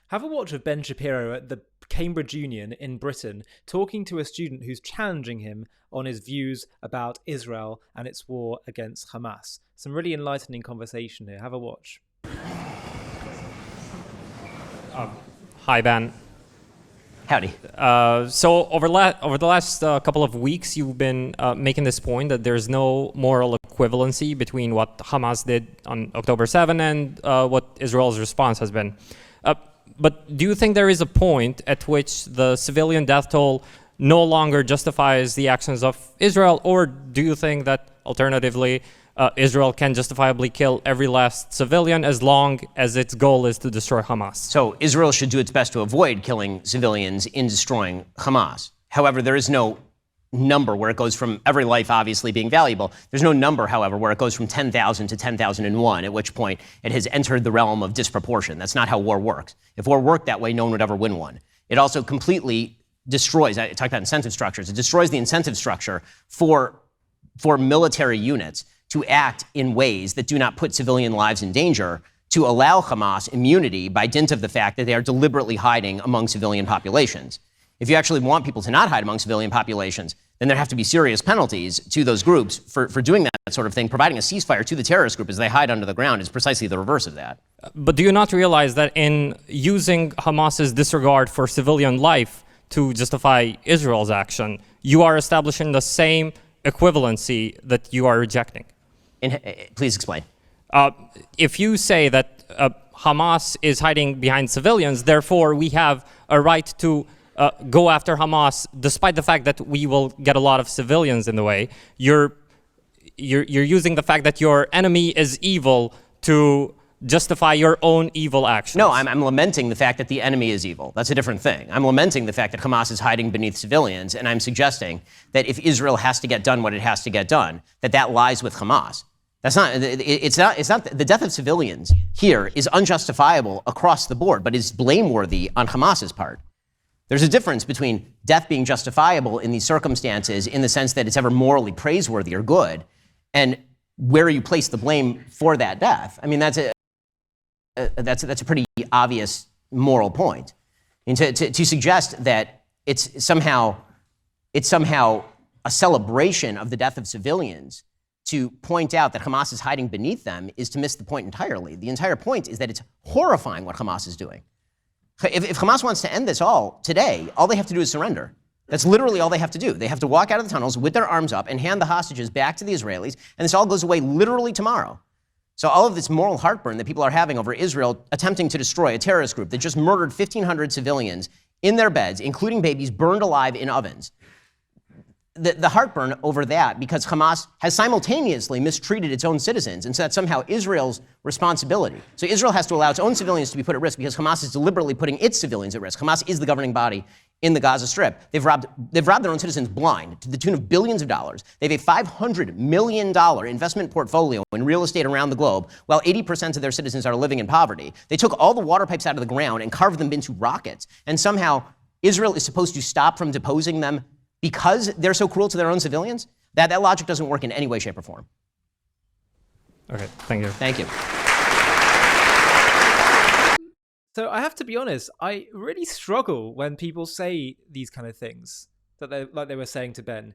Have a watch of Ben Shapiro at the Cambridge Union in Britain talking to a student who's challenging him on his views about Israel and its war against Hamas. Some really enlightening conversation here. Have a watch. Hi, Ben. Howdy. So over the last couple of weeks, you've been making this point that there's no moral equivalency between what Hamas did on October 7 and what Israel's response has been. But do you think there is a point at which the civilian death toll no longer justifies the actions of Israel, or do you think that alternatively Israel can justifiably kill every last civilian as long as its goal is to destroy Hamas? So Israel should do its best to avoid killing civilians in destroying Hamas. However, there is no number where it goes from every life obviously being valuable. There's no number, however, where it goes from 10,000 to 10,001, at which point it has entered the realm of disproportion. That's not how war works. If war worked that way, no one would ever win one. It also completely destroys, I talked about incentive structures, it destroys the incentive structure for military units to act in ways that do not put civilian lives in danger, to allow Hamas immunity by dint of the fact that they are deliberately hiding among civilian populations. If you actually want people to not hide among civilian populations, then there have to be serious penalties to those groups for doing that sort of thing. Providing a ceasefire to the terrorist group as they hide under the ground is precisely the reverse of that. But do you not realize that in using Hamas's disregard for civilian life to justify Israel's action, you are establishing the same equivalency that you are rejecting? Please explain. If you say that Hamas is hiding behind civilians, therefore we have a right to go after Hamas, despite the fact that we will get a lot of civilians in the way, you're using the fact that your enemy is evil to justify your own evil actions. No, I'm lamenting the fact that the enemy is evil. That's a different thing. I'm lamenting the fact that Hamas is hiding beneath civilians, and I'm suggesting that if Israel has to get done what it has to get done, that lies with Hamas. That's not, it's not, the death of civilians here is unjustifiable across the board, but is blameworthy on Hamas's part. There's a difference between death being justifiable in these circumstances in the sense that it's ever morally praiseworthy or good, and where you place the blame for that death. I mean, that's a pretty obvious moral point. And to suggest that it's somehow a celebration of the death of civilians to point out that Hamas is hiding beneath them is to miss the point entirely. The entire point is that it's horrifying what Hamas is doing. If Hamas wants to end this all today, all they have to do is surrender. That's literally all they have to do. They have to walk out of the tunnels with their arms up and hand the hostages back to the Israelis, and this all goes away literally tomorrow. So all of this moral heartburn that people are having over Israel attempting to destroy a terrorist group that just murdered 1,500 civilians in their beds, including babies burned alive in ovens, the heartburn over that, because Hamas has simultaneously mistreated its own citizens, and so that's somehow Israel's responsibility. So Israel has to allow its own civilians to be put at risk because Hamas is deliberately putting its civilians at risk. Hamas is the governing body in the Gaza Strip. They've robbed their own citizens blind to the tune of billions of dollars. They have a $500 million investment portfolio in real estate around the globe, while 80% of their citizens are living in poverty. They took all the water pipes out of the ground and carved them into rockets, and somehow Israel is supposed to stop from deposing them because they're so cruel to their own civilians? That logic doesn't work in any way, shape, or form. Okay, thank you. Thank you. So I have to be honest, I really struggle when people say these kind of things, like they were saying to Ben.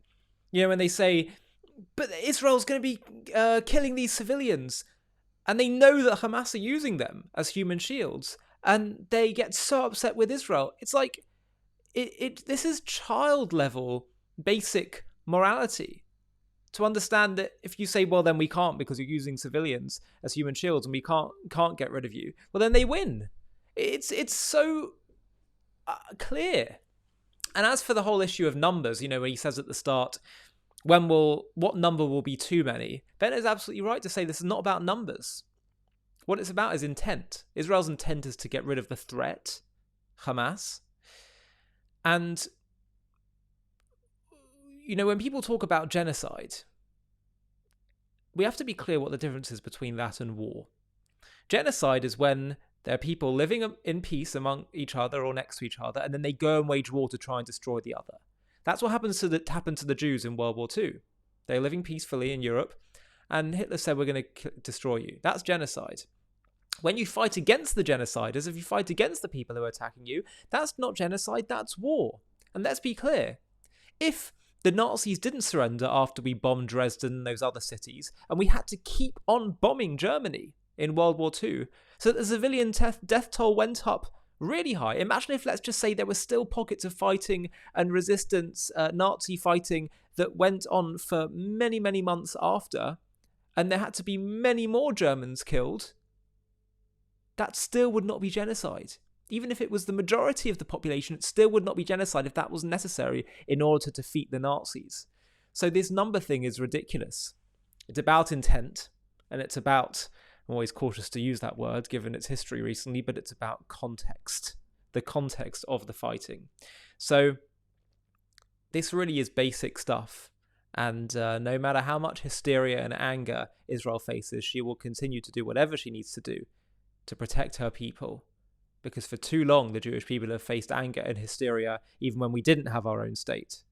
You know, when they say, but Israel's going to be killing these civilians, and they know that Hamas are using them as human shields, and they get so upset with Israel. It's like, this is child level basic morality, to understand that if you say, well, then we can't because you're using civilians as human shields and we can't get rid of you, well, then they win. It's so clear. And as for the whole issue of numbers, you know, when he says at the start, what number will be too many, Ben is absolutely right to say this is not about numbers. What it's about is intent. Israel's intent is to get rid of the threat, Hamas. And, you know, when people talk about genocide, we have to be clear what the difference is between that and war. Genocide is when there are people living in peace among each other or next to each other, and then they go and wage war to try and destroy the other. That's what happened to the Jews in World War II. They're living peacefully in Europe, and Hitler said, we're going to destroy you. That's genocide. When you fight against the genociders, if you fight against the people who are attacking you, that's not genocide, that's war. And let's be clear. If the Nazis didn't surrender after we bombed Dresden and those other cities, and we had to keep on bombing Germany in World War II, so that the civilian death toll went up really high. Imagine if, let's just say, there were still pockets of fighting and resistance, Nazi fighting, that went on for many, many months after, and there had to be many more Germans killed. That still would not be genocide. Even if it was the majority of the population, it still would not be genocide if that was necessary in order to defeat the Nazis. So this number thing is ridiculous. It's about intent, and it's about, I'm always cautious to use that word given its history recently, but it's about context, the context of the fighting. So this really is basic stuff. And no matter how much hysteria and anger Israel faces, she will continue to do whatever she needs to do to protect her people, because for too long the Jewish people have faced anger and hysteria even when we didn't have our own state.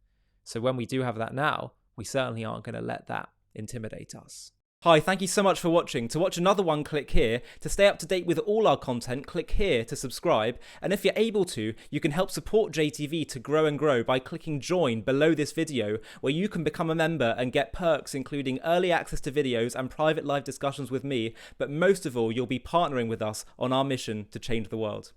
So when we do have that now, we certainly aren't going to let that intimidate us. Hi, thank you so much for watching. To watch another one, click here. To stay up to date with all our content, click here to subscribe. And if you're able to, you can help support JTV to grow and grow by clicking join below this video, where you can become a member and get perks including early access to videos and private live discussions with me. But most of all, you'll be partnering with us on our mission to change the world.